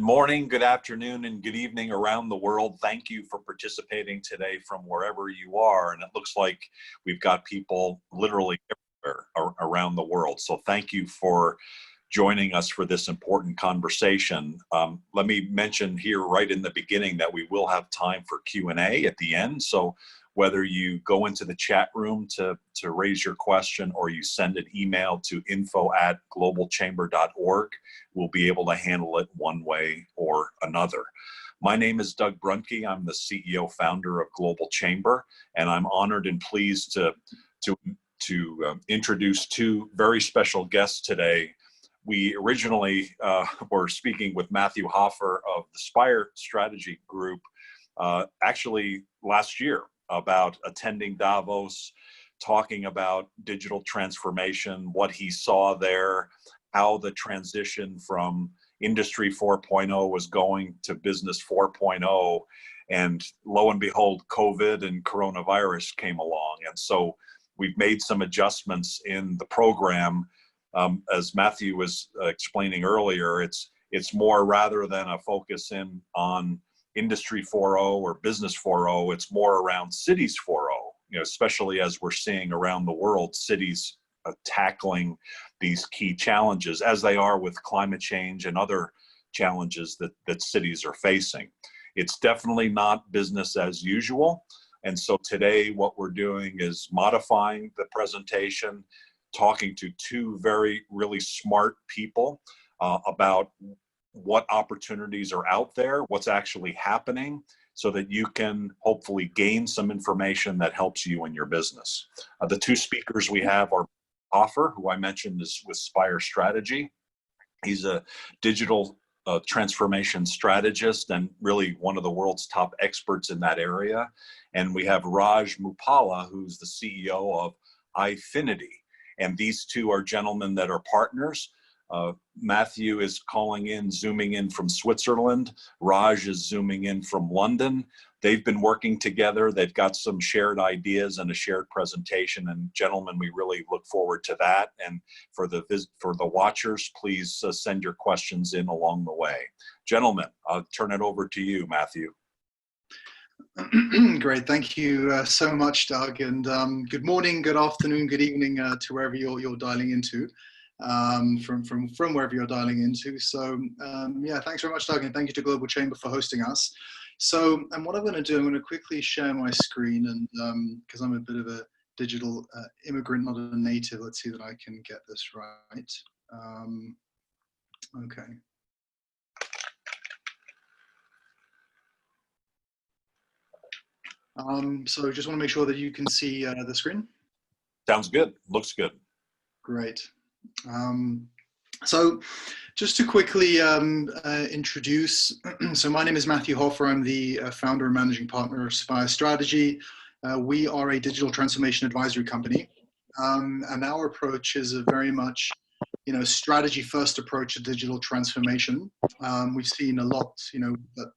Good morning, good afternoon, and good evening around the world. Thank you for participating today from wherever you are. And it looks like we've got people literally everywhere around the world. So thank you for joining us for this important conversation. Let me mention here right in the beginning that we will have time for Q&A at the end. So whether you go into the chat room to raise your question or you send an email to info@globalchamber.org, we'll be able to handle it one way or another. My name is Doug Brunke. I'm the CEO founder of Global Chamber, and I'm honored and pleased to introduce two very special guests today. We originally were speaking with Matthew Hoffer of the Spire strategy group actually last year about attending Davos, talking about digital transformation, what he saw there, how the transition from Industry 4.0 was going to Business 4.0. And lo and behold, COVID and coronavirus came along. And so we've made some adjustments in the program. As Matthew was explaining earlier, it's more, rather than a focus in on Industry 4.0 or Business 4.0, it's more around Cities 4.0, especially as we're seeing around the world, cities tackling these key challenges as they are with climate change and other challenges that cities are facing. It's definitely not business as usual. And so today what we're doing is modifying the presentation, talking to two really smart people about what opportunities are out there, what's actually happening, so that you can hopefully gain some information that helps you in your business. The two speakers we have are Hoffer, who I mentioned is with Spire Strategy. He's a digital transformation strategist and really one of the world's top experts in that area. And we have Raj Muppala, who's the CEO of AInfinity. And these two are gentlemen that are partners. Matthew is zooming in from Switzerland. Raj is zooming in from London. They've been working together. They've got some shared ideas and a shared presentation. And gentlemen, we really look forward to that. And for the watchers, please send your questions in along the way. Gentlemen, I'll turn it over to you, Matthew. Great, thank you so much, Doug. And good morning, good afternoon, good evening to wherever you're dialing into. From wherever you're dialing into. So yeah, thanks very much, Doug, and thank you to Global Chamber for hosting us. So, and what I'm going to do, I'm going to quickly share my screen, and because I'm a bit of a digital immigrant, not a native, let's see that I can get this right. Okay. So just want to make sure that you can see the screen. Sounds good. Looks good. Great. So just to quickly introduce, so my name is Matthew Hoffer. I'm the founder and managing partner of Spire Strategy. We are a digital transformation advisory company, and our approach is a very much strategy first approach to digital transformation. We've seen a lot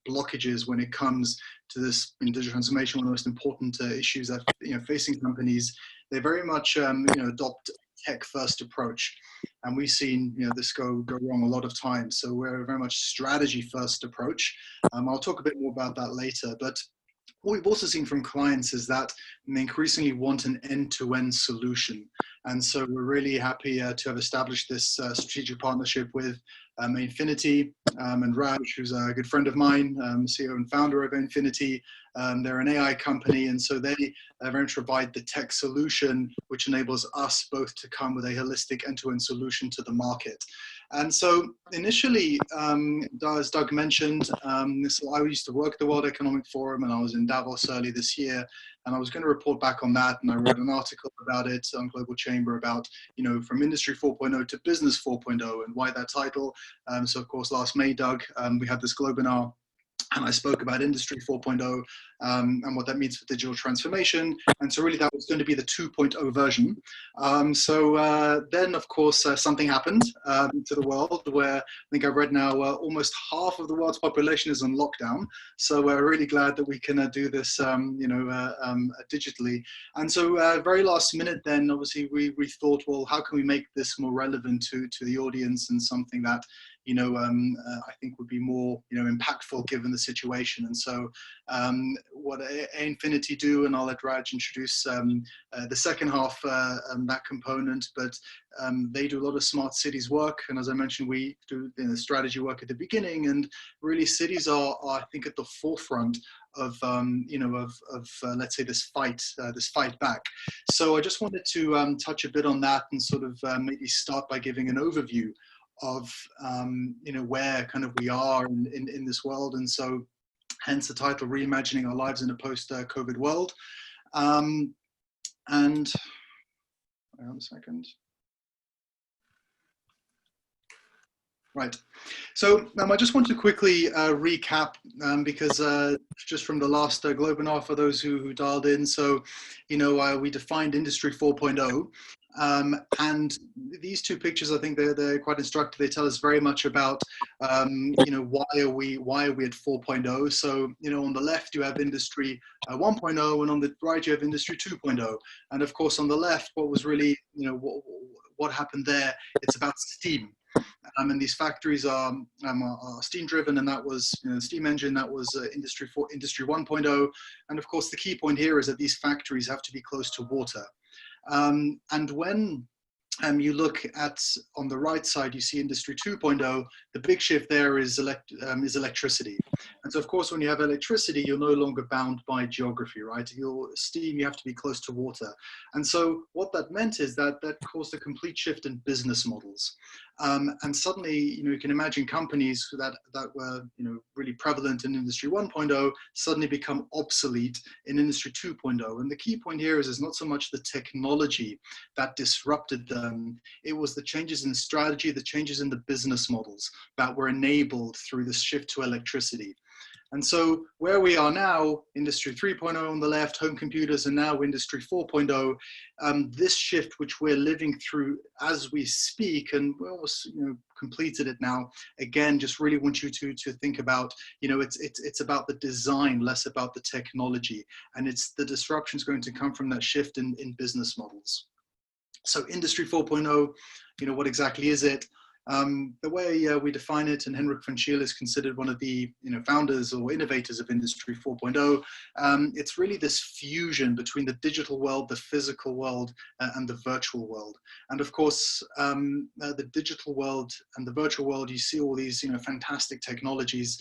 blockages when it comes to this in digital transformation. One of the most important issues that facing companies, they very much adopt tech first approach, and we've seen this go wrong a lot of times. So we're a very much strategy first approach. I'll talk a bit more about that later, but what we've also seen from clients is that they increasingly want an end-to-end solution. And so we're really happy to have established this strategic partnership with AInfinity and Raj, who's a good friend of mine, CEO and founder of AInfinity. They're an AI company, and so they very much provide the tech solution, which enables us both to come with a holistic end-to-end solution to the market. And so initially, as Doug mentioned, so I used to work at the World Economic Forum, and I was in Davos early this year, and I was going to report back on that, and I wrote an article about it on Global Chamber about, from Industry 4.0 to Business 4.0, and why that title. So of course, last May, Doug, we had this Globinar, and I spoke about Industry 4.0 and what that means for digital transformation. And so really that was going to be the 2.0 version. Then, of course, something happened to the world where I think I've read now almost half of the world's population is on lockdown. So we're really glad that we can do this digitally. And so very last minute then, obviously, we thought, well, how can we make this more relevant to the audience and something that I think would be more, impactful given the situation. And so what AInfinity do, and I'll let Raj introduce the second half, that component, but they do a lot of smart cities work. And as I mentioned, we do strategy work at the beginning, and really cities are I think, at the forefront of let's say this fight back. So I just wanted to touch a bit on that, and sort of maybe start by giving an overview of where kind of we are in this world. And so hence the title, Reimagining Our Lives in a Post-COVID World. And hang on a second. Right. So I just want to quickly recap, because just from the last Globinar, for those who dialed in, so, we defined Industry 4.0. And these two pictures, I think they're quite instructive. They tell us very much about, why are we at 4.0? So, on the left, you have Industry 1.0, and on the right, you have Industry 2.0. And of course, on the left, what was really, what happened there, it's about steam. And these factories are steam driven, and that was steam engine. That was Industry 1.0. And of course, the key point here is that these factories have to be close to water. And when you look at, on the right side, you see Industry 2.0, the big shift there is electricity. And so, of course, when you have electricity, you're no longer bound by geography, right? Your steam, you have to be close to water. And so what that meant is that caused a complete shift in business models. And suddenly, you can imagine companies that were, really prevalent in Industry 1.0 suddenly become obsolete in Industry 2.0. And the key point here is not so much the technology that disrupted them, it was the changes in strategy, the changes in the business models that were enabled through this shift to electricity. And so where we are now, Industry 3.0 on the left, home computers, and now Industry 4.0, this shift which we're living through as we speak, and we almost completed it now, again, just really want you to think about, it's about the design, less about the technology. And it's the disruptions going to come from that shift in business models. So Industry 4.0, what exactly is it? The way we define it, and Henrik von Schiele is considered one of the founders or innovators of Industry 4.0, it's really this fusion between the digital world, the physical world, and the virtual world. And of course, the digital world and the virtual world, you see all these fantastic technologies,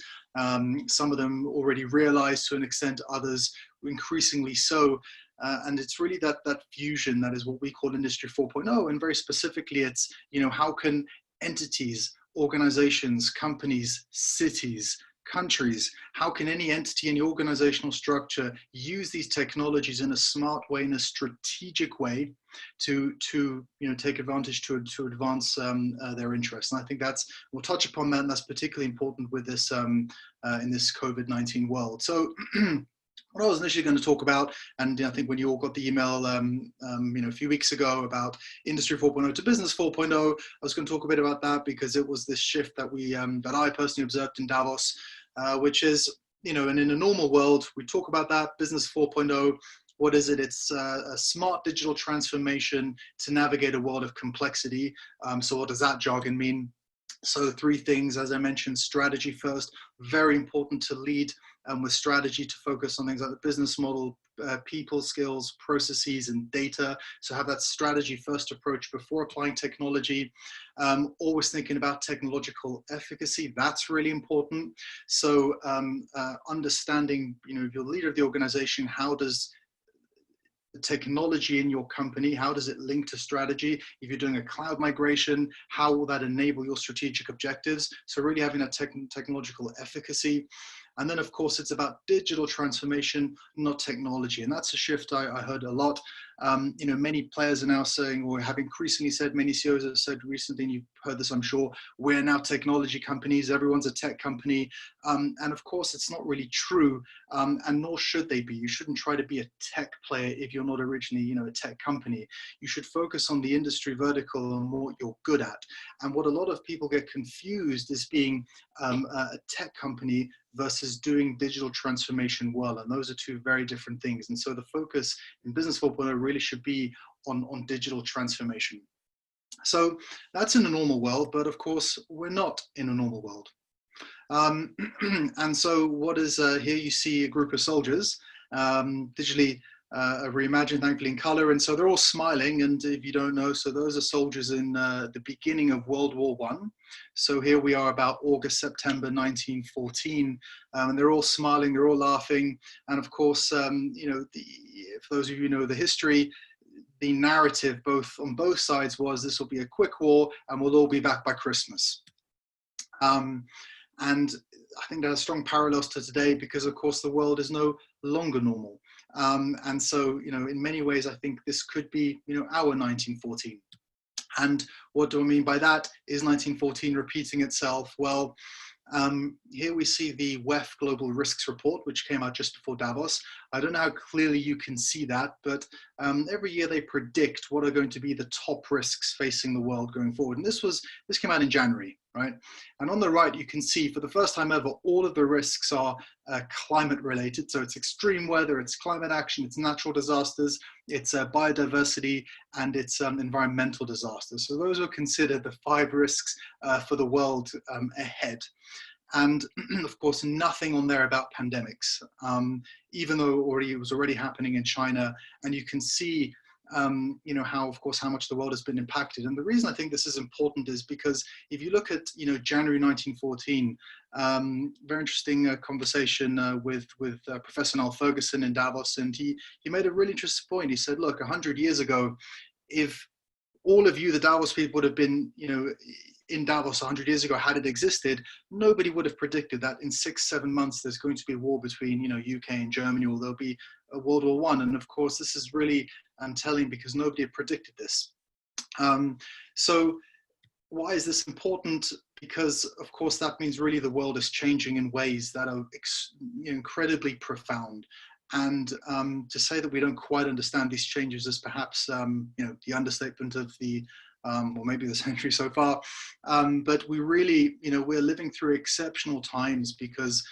some of them already realized to an extent, others increasingly so. And it's really that fusion that is what we call Industry 4.0. And very specifically, it's, how can entities, organizations, companies, cities, countries, how can any entity, any organizational structure use these technologies in a smart way, in a strategic way to take advantage, to advance their interests. And I think we'll touch upon that, and that's particularly important with this in this COVID-19 world. So what I was initially going to talk about, and I think when you all got the email, a few weeks ago about Industry 4.0 to Business 4.0, I was going to talk a bit about that because it was this shift that that I personally observed in Davos, which is, and in a normal world, we talk about that, Business 4.0. What is it? It's a smart digital transformation to navigate a world of complexity. So what does that jargon mean? So three things, as I mentioned: strategy first, very important to lead with strategy, to focus on things like the business model, people skills, processes, and data. So have that strategy first approach before applying technology. Always thinking about technological efficacy, that's really important. So understanding, if you're the leader of the organization, how does the technology in your company, how does it link to strategy? If you're doing a cloud migration, how will that enable your strategic objectives? So really having that technological efficacy. And then, of course, it's about digital transformation, not technology. And that's a shift I heard a lot. Many players are now saying, or have increasingly said, many CEOs have said recently, and you've heard this, I'm sure, we're now technology companies, everyone's a tech company. And of course, it's not really true, and nor should they be. You shouldn't try to be a tech player if you're not originally, a tech company. You should focus on the industry vertical and what you're good at. And what a lot of people get confused is being a tech company versus doing digital transformation well. And those are two very different things. And so the focus in Business 4.0 really should be on digital transformation. So that's in a normal world, but of course we're not in a normal world. And so what is here you see a group of soldiers, digitally reimagined, thankfully in color, and so they're all smiling. And if you don't know, so those are soldiers in the beginning of World War I. So here we are about August, September 1914, and they're all smiling, they're all laughing. And of course, you know, for those of you who know the history, the narrative both on both sides was this will be a quick war and we'll all be back by Christmas. And I think there are strong parallels to today because, of course, the world is no longer normal. And so, you know, in many ways, I think this could be, you know, our 1914. And what do I mean by that? Is 1914 repeating itself? Well, here we see the WEF Global Risks Report, which came out just before Davos. I don't know how clearly you can see that, but every year they predict what are going to be the top risks facing the world going forward. And this came out in January, right? And on the right, you can see for the first time ever, all of the risks are climate related. So it's extreme weather, it's climate action, it's natural disasters, it's biodiversity, and it's environmental disasters. So those are considered the 5 risks for the world ahead. And of course, nothing on there about pandemics, even though it was already happening in China. And you can see, you know, how much the world has been impacted. And the reason I think this is important is because if you look at, you know, January 1914, very interesting conversation with Professor Niall Ferguson in Davos, and he made a really interesting point. He said, look, 100 years ago, if all of you, the Davos people, would have been, you know, in Davos 100 years ago, had it existed, nobody would have predicted that in 6-7 months there's going to be a war between, you know, UK and Germany, or there'll be a World War I. And of course, this is really telling because nobody had predicted this. So why is this important? Because of course that means really the world is changing in ways that are incredibly profound. And to say that we don't quite understand these changes is perhaps you know, the understatement of the or maybe the century so far. But we really, you know, we're living through exceptional times because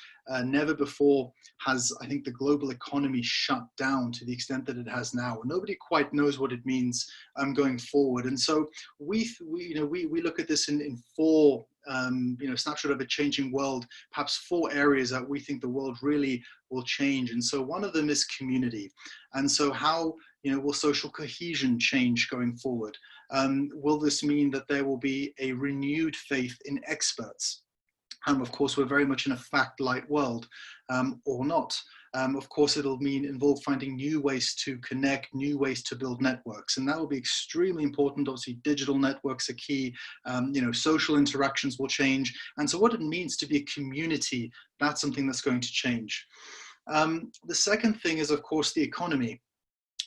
never before has, I think, the global economy shut down to the extent that it has now. Nobody quite knows what it means going forward. And so we look at this in 4 you know, snapshot of a changing world, perhaps 4 areas that we think the world really will change. And so one of them is community. And so how, you know, will social cohesion change going forward? Will this mean that there will be a renewed faith in experts? Of course, we're very much in a fact-light world, or not. Of course, it'll involve finding new ways to connect, new ways to build networks, and that will be extremely important. Obviously, digital networks are key. You know, social interactions will change, and so what it means to be a community, that's something that's going to change. The second thing is, of course, the economy,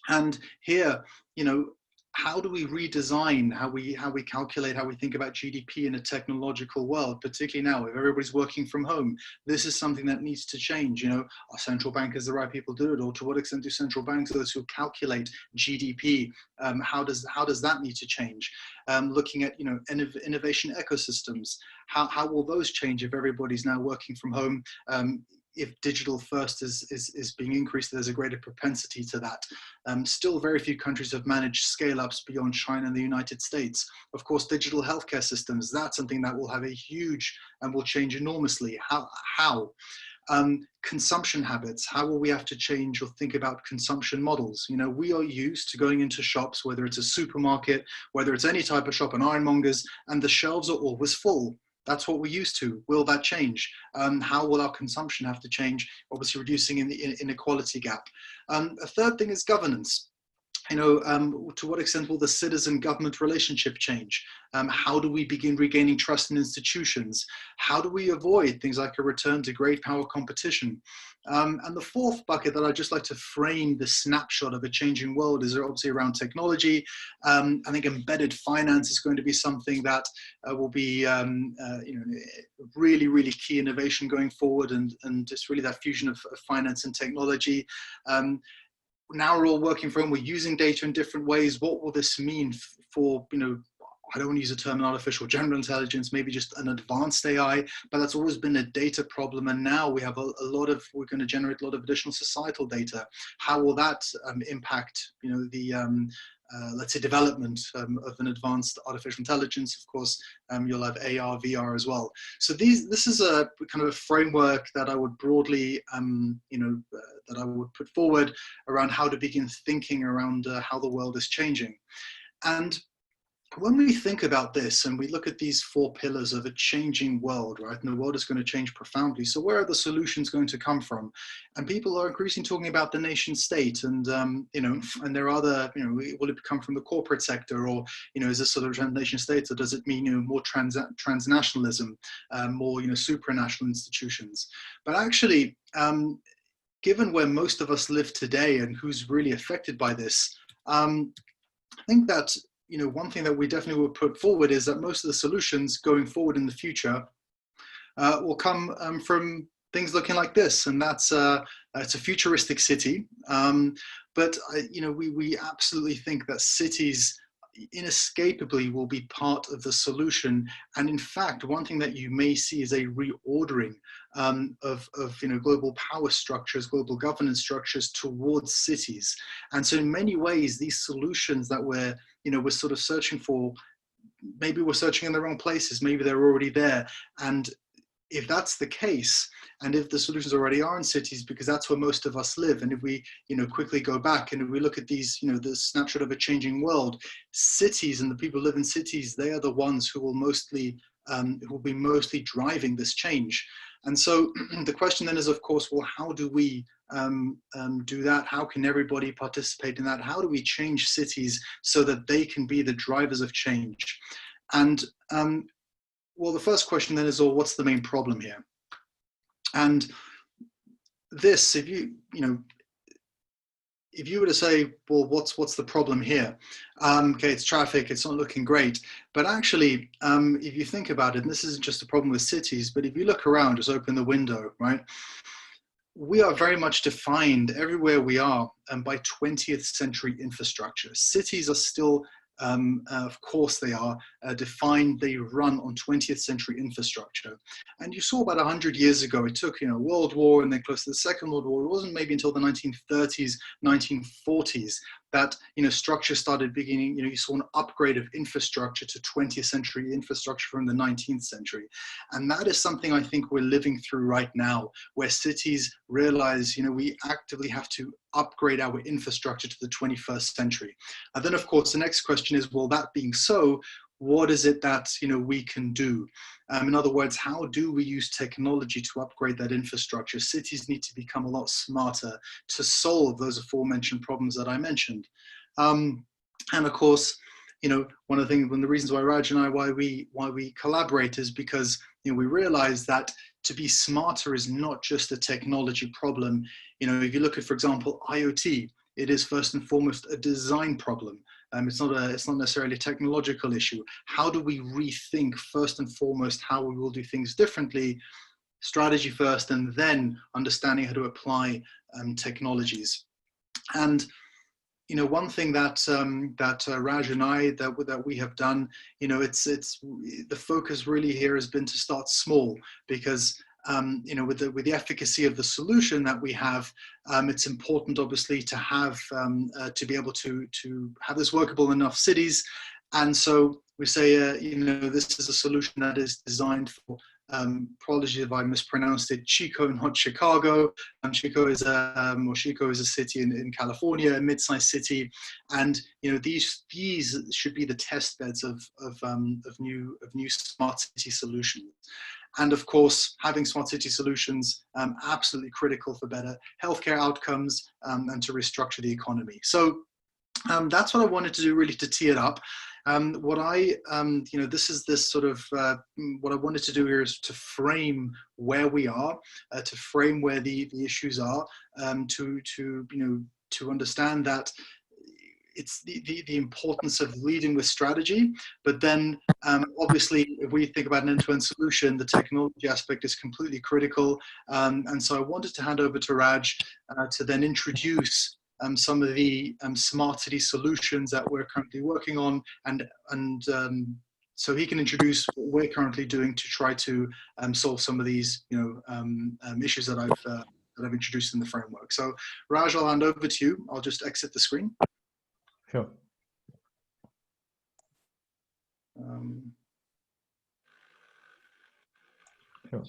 and here, you know, how do we redesign how we calculate, how we think about GDP in a technological world, particularly now if everybody's working from home? This is something that needs to change. You know, are central bankers the right people to do it, or to what extent do central banks, those who calculate GDP, how does that need to change? Looking at, you know, innovation ecosystems, how will those change if everybody's now working from home? If digital first is being increased, there's a greater propensity to that. Still, very few countries have managed scale-ups beyond China and the United States. Of course, digital healthcare systems, that's something that will have a huge and will change enormously. How? Consumption habits, how will we have to change or think about consumption models? You know, we are used to going into shops, whether it's a supermarket, whether it's any type of shop, an ironmonger's, and the shelves are always full. That's what we're used to. Will that change? How will our consumption have to change? Obviously reducing in the inequality gap. A third thing is governance. You know, to what extent will the citizen-government relationship change? How do we begin regaining trust in institutions? How do we avoid things like a return to great power competition? And the fourth bucket that I'd just like to frame the snapshot of a changing world is obviously around technology. I think embedded finance is going to be something that will be you know, really, really key innovation going forward, and it's really that fusion of finance and technology. Now we're all working from home, we're using data in different ways. What will this mean for, you know, I don't want to use the term artificial general intelligence, maybe just an advanced AI, but that's always been a data problem. And now we have we're going to generate a lot of additional societal data. How will that impact, you know, let's say, development of an advanced artificial intelligence. Of course, you'll have AR, VR as well. So this is a kind of a framework that I would broadly, that I would put forward around how to begin thinking around how the world is changing. And when we think about this and we look at these four pillars of a changing world, right, and the world is going to change profoundly, so where are the solutions going to come from? And people are increasingly talking about the nation state, and and there are other, will it come from the corporate sector, or is this sort of nation state, or does it mean more transnationalism, more supranational institutions? But actually, given where most of us live today and who's really affected by this, I think that one thing that we definitely would put forward is that most of the solutions going forward in the future will come from things looking like this, and that's it's a futuristic city. But we absolutely think that cities inescapably will be part of the solution. And in fact, one thing that you may see is a reordering of global power structures, global governance structures towards cities. And so in many ways, these solutions that we're sort of searching for, maybe we're searching in the wrong places, maybe they're already there. And if that's the case, and if the solutions already are in cities, because that's where most of us live, and if we quickly go back and if we look at these, the snapshot of a changing world, cities and the people who live in cities, they are the ones who will be mostly driving this change. And so the question then is, of course, well, how do we do that? How can everybody participate in that? How do we change cities so that they can be the drivers of change? And well, the first question then is, well, what's the main problem here? And this, if you were to say, well, what's the problem here? Okay, it's traffic, it's not looking great. But actually, if you think about it, and this isn't just a problem with cities, but if you look around, just open the window, right? We are very much defined everywhere we are by 20th century infrastructure. Cities are still, of course they are, defined, they run on 20th century infrastructure. And you saw about 100 years ago, it took World War and then close to the Second World War, it wasn't maybe until the 1930s, 1940s that structure started beginning, you saw an upgrade of infrastructure to 20th century infrastructure from the 19th century. And that is something I think we're living through right now, where cities realize, we actively have to upgrade our infrastructure to the 21st century. And then of course, the next question is, well, that being so, what is it that we can do? In other words, how do we use technology to upgrade that infrastructure? Cities need to become a lot smarter to solve those aforementioned problems that I mentioned. And of course, one of the reasons why Raj and I, why we collaborate is because we realize that to be smarter is not just a technology problem. If you look at, for example, IoT, it is first and foremost a design problem. It's not necessarily a technological issue. How do we rethink first and foremost how we will do things differently? Strategy first, and then understanding how to apply technologies. And one thing that Raj and I that we have done, it's the focus really here has been to start small, because with the efficacy of the solution that we have, it's important obviously to have to be able to have this workable in enough cities. And so we say this is a solution that is designed for apologies if I mispronounced it, Chico, not Chicago. Chico is a city in California, a mid-sized city, and these should be the test beds of new smart city solutions. And of course, having smart city solutions, absolutely critical for better healthcare outcomes and to restructure the economy. So that's what I wanted to do, really, to tee it up. What I wanted to do here is to frame where we are, to frame where the issues are, to understand that it's the importance of leading with strategy, but then obviously if we think about an end-to-end solution, the technology aspect is completely critical. And so I wanted to hand over to Raj to then introduce some of the smart city solutions that we're currently working on, and so he can introduce what we're currently doing to try to solve some of these issues that I've introduced in the framework. So Raj, I'll hand over to you. I'll just exit the screen. Sure. Um, Sure.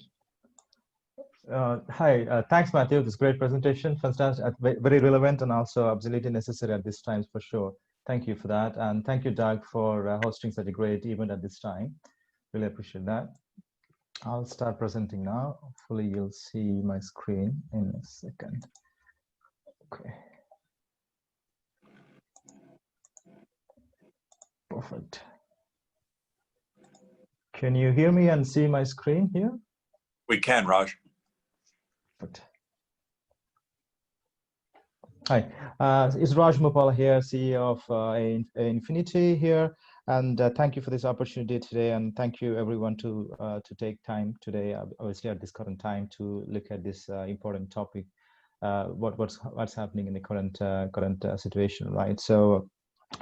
Hi, thanks, Matthew. This great presentation, fantastic, very relevant, and also absolutely necessary at this time for sure. Thank you for that, and thank you, Doug, for hosting such a great event at this time. Really appreciate that. I'll start presenting now. Hopefully, you'll see my screen in a second. Okay. Perfect. Can you hear me and see my screen here? We can, Raj. Perfect. Hi, it's Raj Muppala here, CEO of AInfinity here, and thank you for this opportunity today, and thank you everyone to take time today, obviously at this current time, to look at this important topic, what's happening in the current situation, right? So,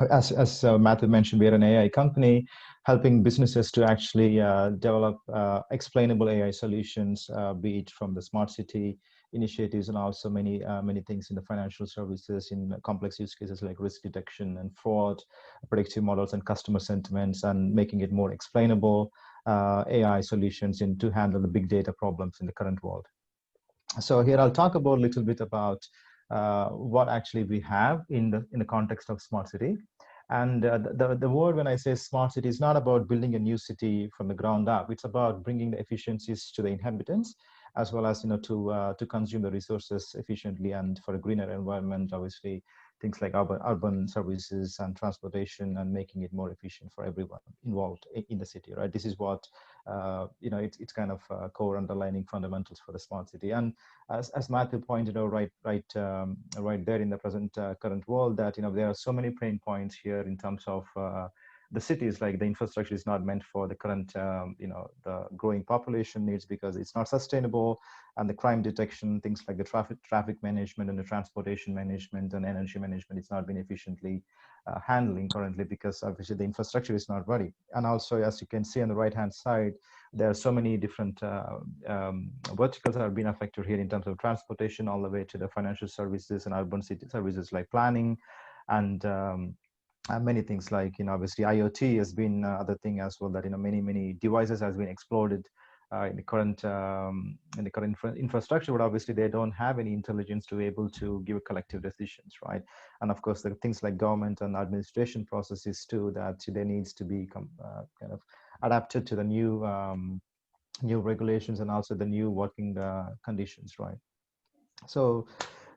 as Matthew mentioned, we are an AI company helping businesses to actually develop explainable AI solutions, be it from the smart city initiatives and also many things in the financial services, in complex use cases like risk detection and fraud, predictive models and customer sentiments, and making it more explainable AI solutions to handle the big data problems in the current world. So here I'll talk about a little bit about what actually we have in the context of smart city. And the word, when I say smart city, is not about building a new city from the ground up. It's about bringing the efficiencies to the inhabitants, as well as to consume the resources efficiently and for a greener environment. Obviously, things like urban services and transportation, and making it more efficient for everyone involved in the city. Right. This is what it's kind of core underlining fundamentals for the smart city. And as Matthew pointed out right there in the current world, that there are so many pain points here in terms of the cities. Like, the infrastructure is not meant for the current the growing population needs, because it's not sustainable, and the crime detection, things like the traffic management and the transportation management and energy management, it's not been efficiently handling currently, because obviously the infrastructure is not ready. And also, as you can see on the right hand side, there are so many different verticals that have been affected here in terms of transportation, all the way to the financial services and urban city services like planning, and many things like, obviously IoT has been other thing as well, that many devices has been exploded in the current infrastructure, but obviously they don't have any intelligence to be able to give collective decisions, right? And of course, the things like government and administration processes too, that there needs to be kind of adapted to the new regulations and also the new working conditions, right? So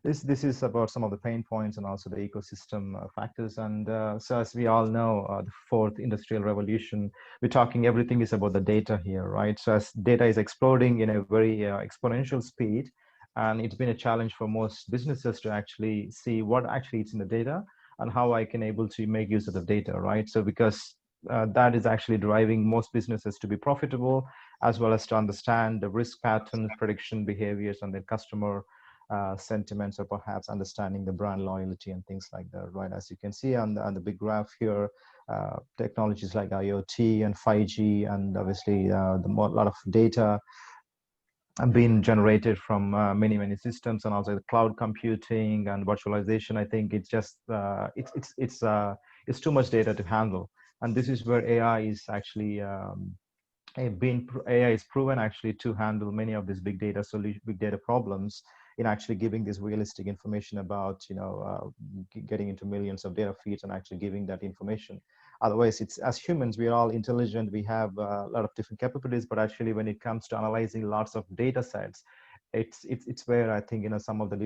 this is about some of the pain points and also the ecosystem factors. And so, as we all know, the fourth industrial revolution, we're talking, everything is about the data here, right? So as data is exploding in a very exponential speed, and it's been a challenge for most businesses to actually see what actually is in the data and how I can able to make use of the data, right? So because that is actually driving most businesses to be profitable, as well as to understand the risk patterns, prediction behaviors, and the customer sentiments, or perhaps understanding the brand loyalty and things like that, right? As you can see on the big graph here, technologies like IoT and 5G, and obviously a lot of data being generated from many systems, and also the cloud computing and virtualization. I think it's just it's too much data to handle, and this is where AI is actually AI is proven actually to handle many of these big data problems, in actually giving this realistic information about getting into millions of data feeds and actually giving that information. Otherwise, it's, as humans, we are all intelligent, we have a lot of different capabilities, but actually when it comes to analyzing lots of data sets, it's where I think some of the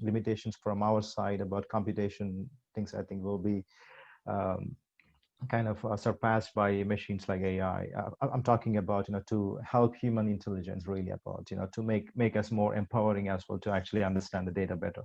limitations from our side about computation things, I think, will be kind of surpassed by machines like AI. I'm talking about to help human intelligence, really about to make us more empowering as well, to actually understand the data better.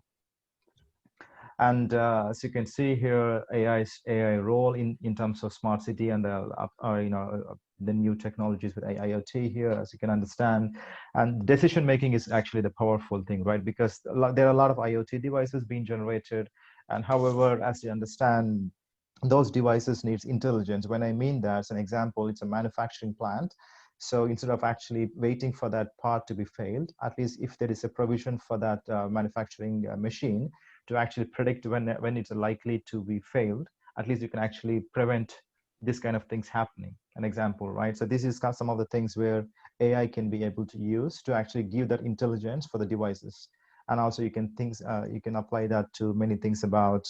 And as you can see here, AI role in terms of smart city and the new technologies with IoT here, as you can understand. And decision making is actually the powerful thing, right? Because there are a lot of IoT devices being generated, and however, as you understand, those devices needs intelligence. When I mean that, as an example, it's a manufacturing plant. So instead of actually waiting for that part to be failed, at least if there is a provision for that manufacturing machine to actually predict when it's likely to be failed, at least you can actually prevent this kind of things happening. An example, right? So this is some of the things where AI can be able to use to actually give that intelligence for the devices. And also you can apply that to many things about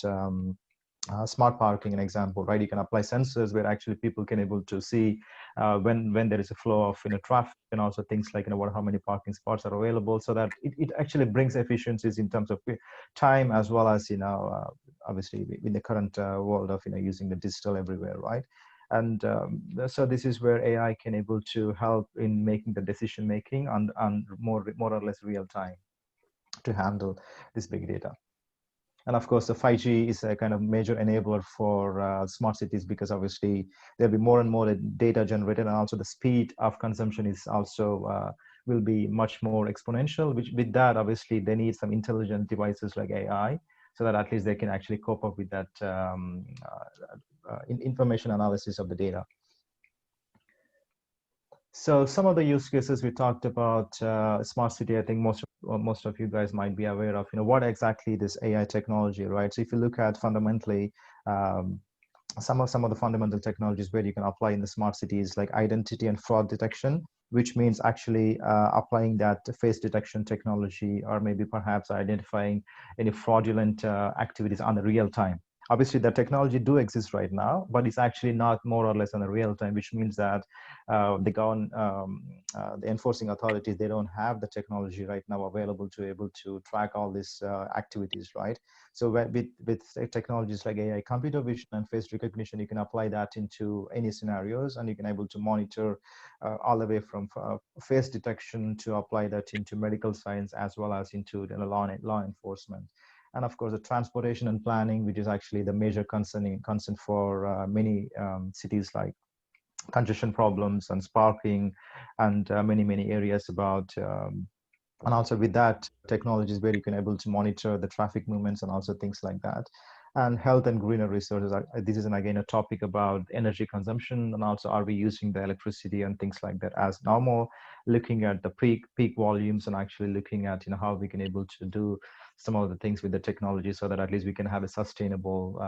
smart parking, an example, right? You can apply sensors where actually people can able to see when there is a flow of traffic, and also things like how many parking spots are available, so that it actually brings efficiencies in terms of time, as well as obviously in the current world of using the digital everywhere, right? And so this is where AI can able to help in making the decision making on more or less real time to handle this big data. And of course, the 5G is a kind of major enabler for smart cities, because obviously there'll be more and more data generated, and also the speed of consumption is also will be much more exponential. Which with that, obviously, they need some intelligent devices like AI, so that at least they can actually cope up with that information analysis of the data. So some of the use cases we talked about, smart city, I think most of you guys might be aware of, what exactly this AI technology, right? So if you look at fundamentally, some of the fundamental technologies where you can apply in the smart cities, like identity and fraud detection, which means actually applying that face detection technology, or maybe perhaps identifying any fraudulent activities on the real time. Obviously, the technology do exist right now, but it's actually not more or less on the real time, which means that the enforcing authorities, they don't have the technology right now available to able to track all these activities, right? So with technologies like AI, computer vision, and face recognition, you can apply that into any scenarios, and you can able to monitor all the way from face detection to apply that into medical science, as well as into the law enforcement. And of course, the transportation and planning, which is actually the major concern for many cities, like congestion problems and sparking, and many areas about. And also with that, technologies where you can able to monitor the traffic movements and also things like that. And health and greener resources. This is again a topic about energy consumption, and also are we using the electricity and things like that as normal, looking at the peak volumes, and actually looking at how we can able to do some of the things with the technology, so that at least we can have a sustainable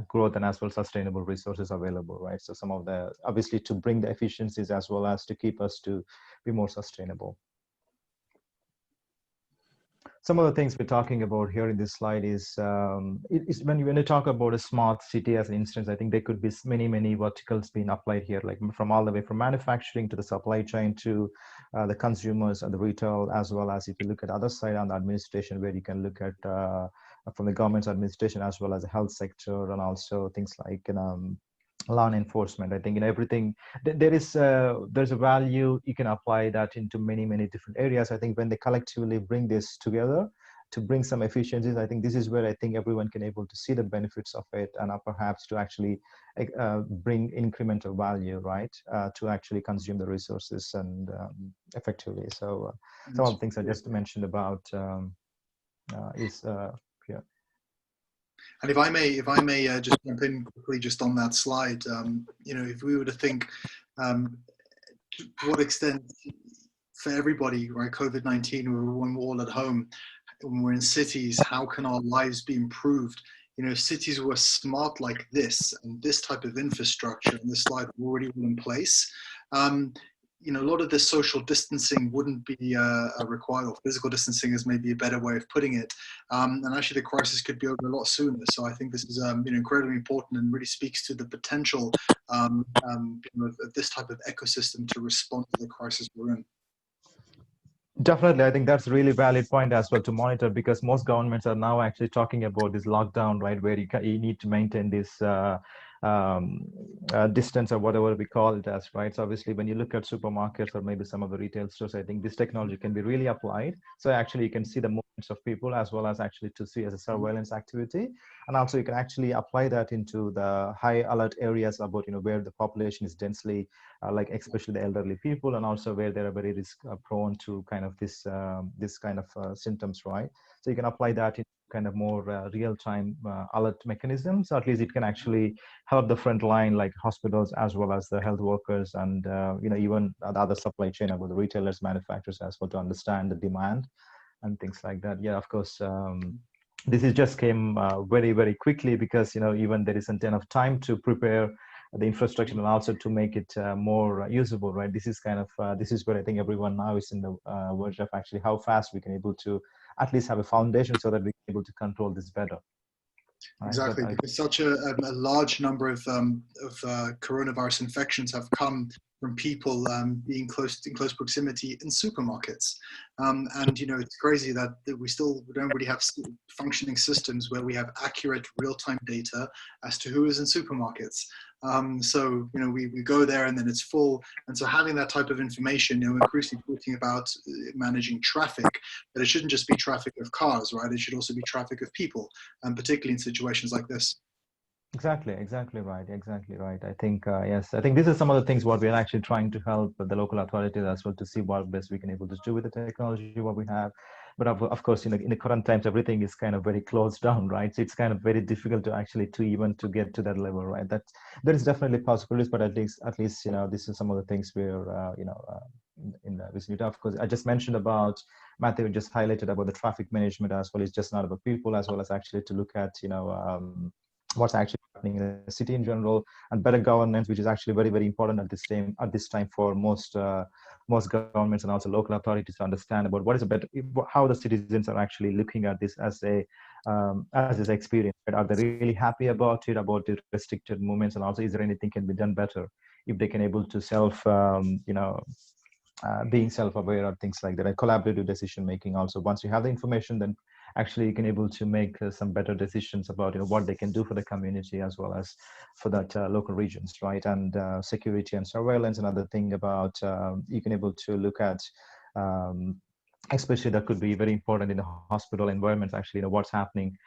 growth, and as well sustainable resources available, right? So some of the, obviously, to bring the efficiencies as well as to keep us to be more sustainable. Some of the things we're talking about here in this slide is when you talk about a smart city as an instance, I think there could be many verticals being applied here, like from all the way from manufacturing to the supply chain to the consumers and the retail, as well as if you look at other side on the administration, where you can look at from the government's administration, as well as the health sector, and also things like law enforcement. I think in everything there's a value. You can apply that into many different areas. I think when they collectively bring this together to bring some efficiencies, I think this is where I think everyone can able to see the benefits of it, and perhaps to actually bring incremental value, right, to actually consume the resources and effectively. So some of the things I just mentioned about is yeah. And if I may just jump in quickly just on that slide, if we were to think to what extent for everybody, right, COVID-19, when we're all at home, when we're in cities, how can our lives be improved? Cities were smart like this, and this type of infrastructure, and this slide already in place. A lot of this social distancing wouldn't be required, or physical distancing is maybe a better way of putting it. And actually the crisis could be over a lot sooner. So I think this is incredibly important, and really speaks to the potential of this type of ecosystem to respond to the crisis we're in. Definitely, I think that's a really valid point as well to monitor, because most governments are now actually talking about this lockdown, right, where you need to maintain this distance, or whatever we call it as, right? So obviously, when you look at supermarkets or maybe some of the retail stores, I think this technology can be really applied. So actually, you can see the movements of people, as well as actually to see as a surveillance activity, and also you can actually apply that into the high alert areas about where the population is densely, like especially the elderly people, and also where they are very risk prone to kind of this kind of symptoms, right? So you can apply that in kind of more real-time alert mechanisms. So at least it can actually help the front line, like hospitals, as well as the health workers, and even the other supply chain, about the retailers, manufacturers as well, to understand the demand and things like that. Yeah, of course. this is just came very quickly because even there isn't enough time to prepare the infrastructure and also to make it more usable, right? This is kind of this is where I think everyone now is in the verge of actually how fast we can able to at least have a foundation so that we can able to control this better. Right? Exactly, because such a large number of coronavirus infections have come from people being in close proximity in supermarkets, and it's crazy that we don't really have functioning systems where we have accurate real-time data as to who is in supermarkets. So we go there and then it's full, and so having that type of information, increasingly talking about managing traffic, but it shouldn't just be traffic of cars, right? It should also be traffic of people, and particularly in situations like this. Exactly right. I think yes, I think this is some of the things what we are actually trying to help the local authorities as well to see what best we can able to do with the technology what we have. But of course, in the current times, everything is kind of very closed down, right? So it's kind of very difficult to actually to get to that level, right? That there is definitely possibilities, but at least this is some of the things where in the vicinity. Of course, I just mentioned about Matthew just highlighted about the traffic management as well. It's just not about people as well as actually to look at what's actually happening in the city in general, and better governance, which is actually very important at this time for most governments and also local authorities to understand about what is a better, how the citizens are actually looking at this as this experience. Right? Are they really happy about it, about the restricted movements, and also is there anything can be done better if they can able to being self-aware or things like that, and collaborative decision making. Also, once you have the information, then actually you can able to make some better decisions about what they can do for the community as well as for that local regions, right? And security and surveillance. Another thing about you can able to look at. Especially that could be very important in the hospital environments. Actually, what's happening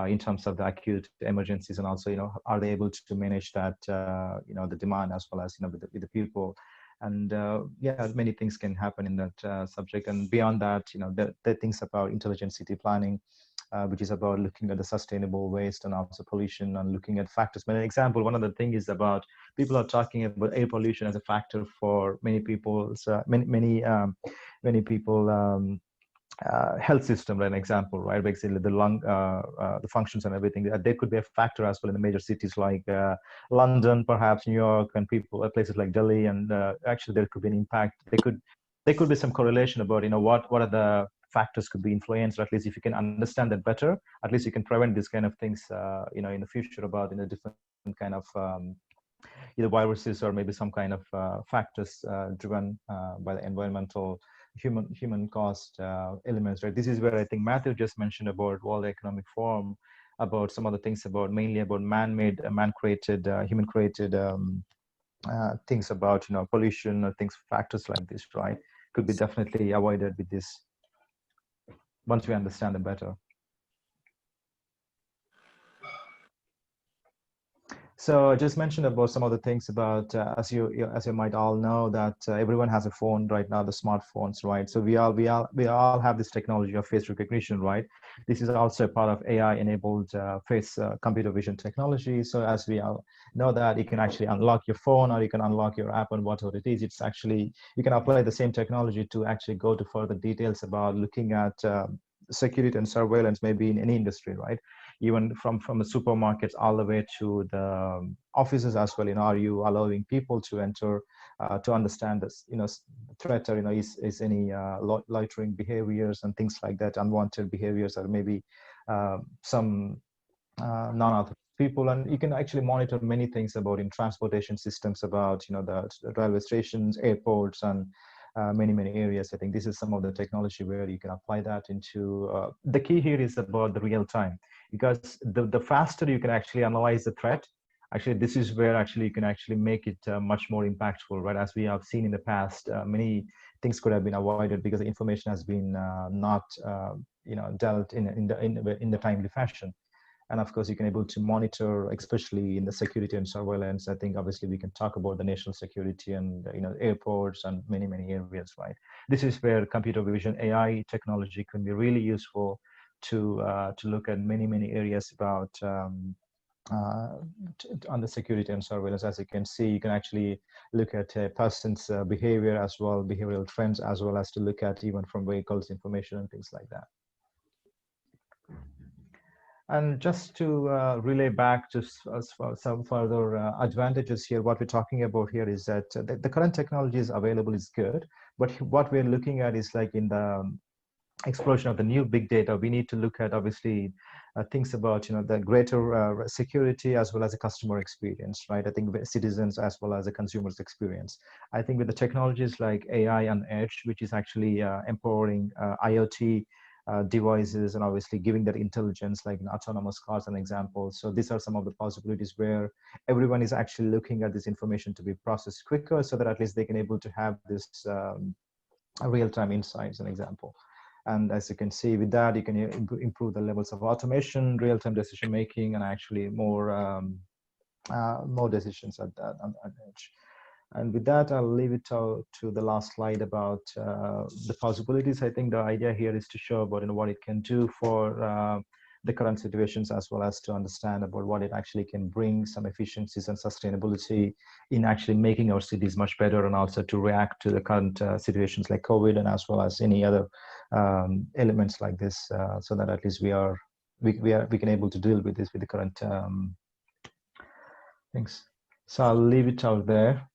in terms of the acute emergencies, and also are they able to manage that the demand as well as with the people. And yeah, many things can happen in that subject. And beyond that, the things about intelligent city planning, which is about looking at the sustainable waste and also pollution and looking at factors. But an example, one of the things is about people are talking about air pollution as a factor for many people's many people health system, right? An example, right? Basically, the lung, the functions and everything. There could be a factor as well in the major cities like London, perhaps New York, and places like Delhi. And actually, there could be an impact. There could be some correlation about what are the factors could be influenced. Or at least if you can understand that better, at least you can prevent these kind of things. In the future about different kind of either viruses or maybe some kind of factors driven by the environmental human cost elements, right? This is where I think Matthew just mentioned about World Economic Forum, about some of the things about mainly about man-made, man-created, human-created things about pollution or things, factors like this, right? Could be definitely avoided with this once we understand them better. So I just mentioned about some of the things about as you might all know that everyone has a phone right now, the smartphones, right? So we all have this technology of face recognition, right? This is also a part of AI-enabled face computer vision technology. So as we all know that you can actually unlock your phone or you can unlock your app and whatever it is, it's actually you can apply the same technology to actually go to further details about looking at security and surveillance, maybe in any industry, right? Even from the supermarkets all the way to the offices as well. Are you allowing people to enter to understand this threat, or is any loitering behaviors and things like that, unwanted behaviors, or maybe some non-authorized people. And you can actually monitor many things about in transportation systems, about the railway stations, airports, and many areas. I think this is some of the technology where you can apply that into the key here is about the real time, because the faster you can actually analyze the threat, actually this is where actually you can actually make it much more impactful, right? As we have seen in the past, many things could have been avoided because the information has been not dealt in the timely fashion. And of course, you can able to monitor, especially in the security and surveillance. I think obviously we can talk about the national security and airports and many areas, right? This is where computer vision AI technology can be really useful to look at many areas about on the security and surveillance. As you can see, you can actually look at a person's behavior as well, behavioral trends, as well as to look at even from vehicles information and things like that. And just to relay back to some further advantages here, what we're talking about here is that the current technology is available is good, but what we're looking at is like in the explosion of the new big data, we need to look at obviously things about the greater security as well as the customer experience, right? I think citizens as well as the consumers experience. I think with the technologies like AI and Edge, which is actually empowering IoT devices and obviously giving that intelligence, like in autonomous cars, an example. So these are some of the possibilities where everyone is actually looking at this information to be processed quicker, so that at least they can able to have this real-time insights, an example. And as you can see with that, you can improve the levels of automation, real-time decision making, and actually more decisions at edge. And with that, I'll leave it to the last slide about the possibilities. I think the idea here is to show about what it can do for the current situations, as well as to understand about what it actually can bring, some efficiencies and sustainability in actually making our cities much better, and also to react to the current situations like COVID, and as well as any other elements like this, so that at least we can able to deal with this with the current things. So I'll leave it out there.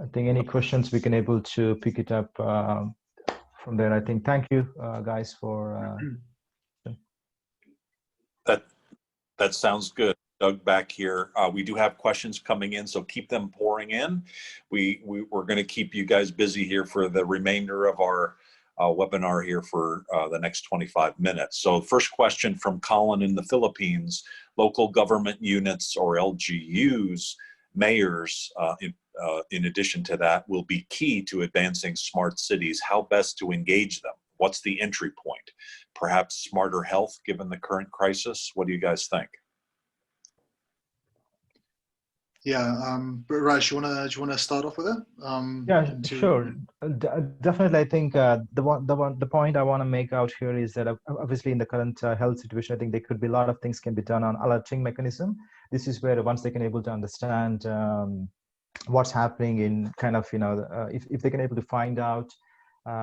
I think any questions we can able to pick it up from there. I think thank you guys for that sounds good. Doug back here. We do have questions coming in, so keep them pouring in. We're going to keep you guys busy here for the remainder of our webinar here for the next 25 minutes. So first question from Colin in the Philippines: local government units, or LGUs, mayors, in addition to that, will be key to advancing smart cities. How best to engage them? What's the entry point? Perhaps smarter health given the current crisis? What do you guys think? Yeah, Raj, do you wanna start off with it? Yeah, sure. Definitely, I think the point I want to make out here is that obviously in the current health situation, I think there could be a lot of things can be done on alerting mechanism. This is where once they can able to understand what's happening in kind of if they can able to find out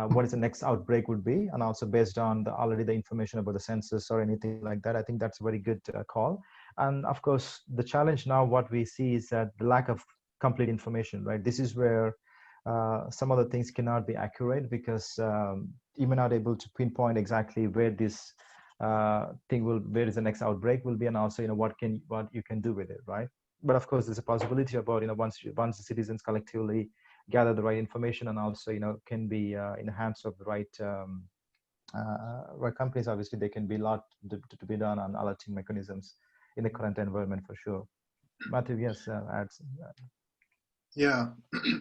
what is the next outbreak would be, and also based on already the information about the census or anything like that, I think that's a very good call. And of course, the challenge now, what we see is that the lack of complete information, right? This is where some of the things cannot be accurate, because you may not able to pinpoint exactly where this where is the next outbreak will be, and also what you can do with it, right? But of course, there's a possibility about once the citizens collectively gather the right information, and also can be in the hands of the right companies, obviously there can be a lot to be done on alerting mechanisms in the current environment for sure. Matthew, yes, add some. Yeah,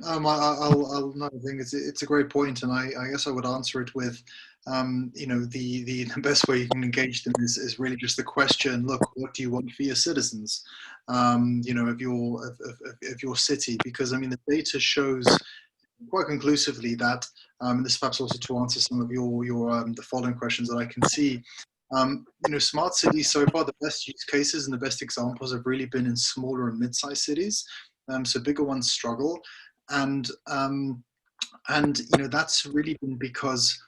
I'll no, I think it's a great point, and I guess I would answer it with, the best way you can engage them is really just the question: look, what do you want for your citizens? Of your city, because I mean the data shows quite conclusively that, and this perhaps also to answer some of your the following questions that I can see. Smart cities so far, the best use cases and the best examples have really been in smaller and mid-sized cities. So bigger ones struggle, and that's really been because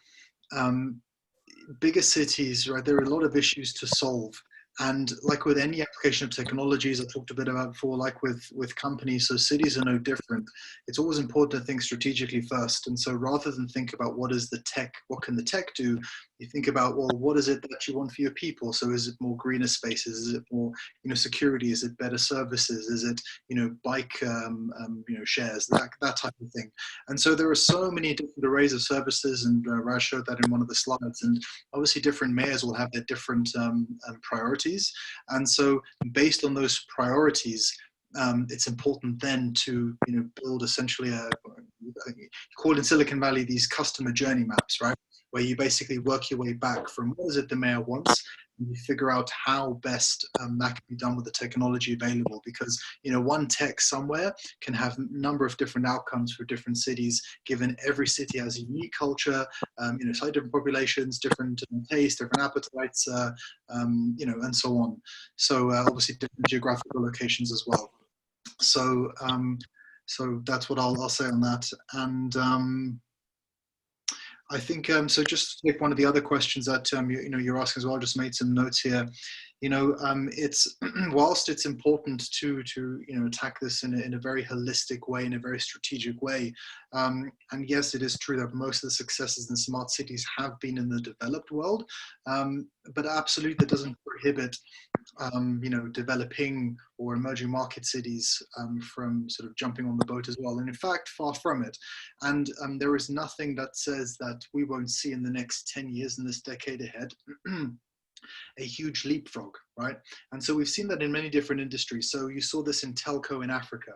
bigger cities, right? There are a lot of issues to solve, and like with any application of technologies I talked a bit about before, like with companies, so cities are no different. It's always important to think strategically first, and so rather than think about what can the tech do, you think about, well, what is it that you want for your people? So is it more greener spaces? Is it more security? Is it better services? Is it bike shares, that type of thing? And so there are so many different arrays of services, and Raj showed that in one of the slides, and obviously different mayors will have their different priorities, and so based on those priorities, it's important then to build essentially called in Silicon Valley these customer journey maps, right? Where you basically work your way back from what is it the mayor wants, and you figure out how best that can be done with the technology available. Because one tech somewhere can have a number of different outcomes for different cities, given every city has a unique culture, slightly different populations, different tastes, different appetites, and so on. So obviously different geographical locations as well. So so that's what I'll say on that. And I think so. Just to take one of the other questions that you're asking as well. I just made some notes here. It's whilst it's important to attack this in a very holistic way, in a very strategic way. And yes, it is true that most of the successes in smart cities have been in the developed world, but absolutely that doesn't prohibit developing or emerging market cities from sort of jumping on the boat as well. And in fact, far from it. And there is nothing that says that we won't see in the next 10 years in this decade ahead a huge leapfrog, right? And so we've seen that in many different industries. So you saw this in telco in Africa.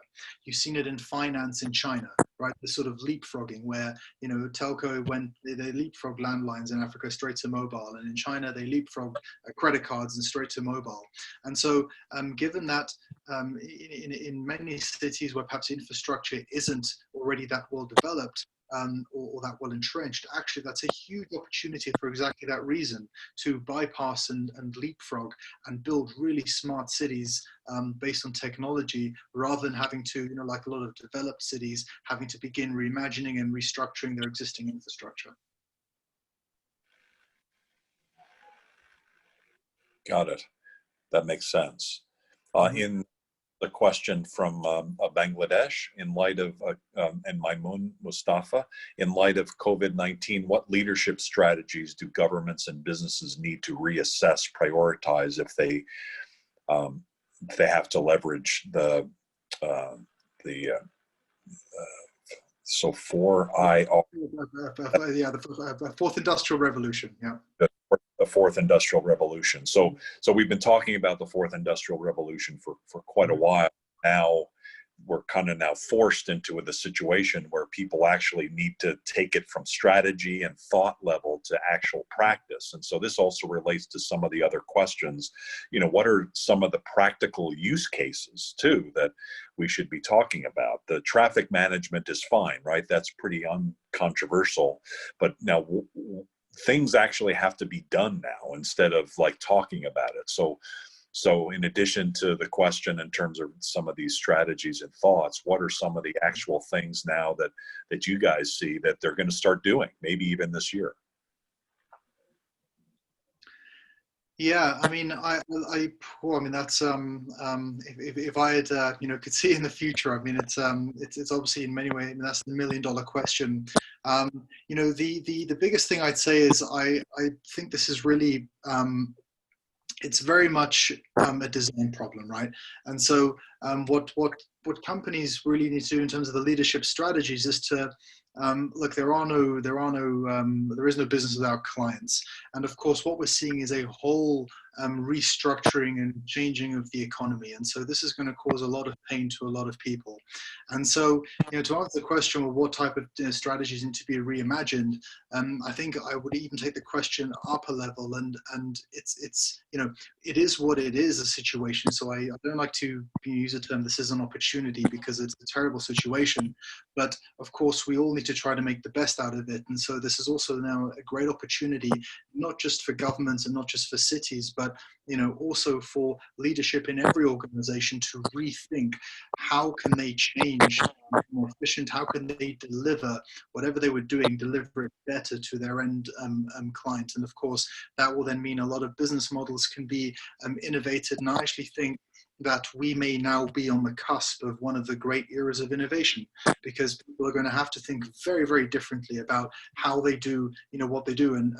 You've seen it in finance in China, right? The sort of leapfrogging where, telco they leapfrog landlines in Africa straight to mobile. And in China, they leapfrog credit cards and straight to mobile. And so given that in many cities where perhaps infrastructure isn't already that well developed, or that well entrenched, actually that's a huge opportunity for exactly that reason, to bypass and leapfrog and build really smart cities based on technology, rather than having to, like a lot of developed cities, having to begin reimagining and restructuring their existing infrastructure. Got it. That makes sense. In the question from Bangladesh, in light of, and Maimun Mustafa, in light of COVID-19, what leadership strategies do governments and businesses need to reassess, prioritize if they have to leverage the so 4I. Yeah, the fourth industrial revolution. Yeah. The fourth industrial revolution. So we've been talking about the fourth industrial revolution for quite a while now. We're kind of now forced into the situation where people actually need to take it from strategy and thought level to actual practice. And so this also relates to some of the other questions. What are some of the practical use cases too that we should be talking about? The traffic management is fine, right? That's pretty uncontroversial. But now things actually have to be done now instead of like talking about it. So in addition to the question in terms of some of these strategies and thoughts, what are some of the actual things now that you guys see that they're going to start doing, maybe even this year? Yeah, I mean, that's if I had could see in the future. I mean, it's obviously in many ways. I mean, that's the $1 million question. The biggest thing I'd say is I think this is really it's very much a design problem, right? And so what companies really need to do in terms of the leadership strategies is to look, there is no business without clients. And of course, what we're seeing is a whole restructuring and changing of the economy. And so this is going to cause a lot of pain to a lot of people. And so, to answer the question of what type of strategies need to be reimagined, I think I would even take the question up a level, and it's it is what it is, a situation. So I don't like to use the term this is an opportunity, because it's a terrible situation. But of course, we all need to try to make the best out of it. And so this is also now a great opportunity, not just for governments and not just for cities, but also for leadership in every organization to rethink how can they change more efficient, how can they deliver whatever they were doing, deliver it better to their end client. And of course, that will then mean a lot of business models can be innovated. And I actually think that we may now be on the cusp of one of the great eras of innovation, because people are going to have to think very, very differently about how they do, what they do. And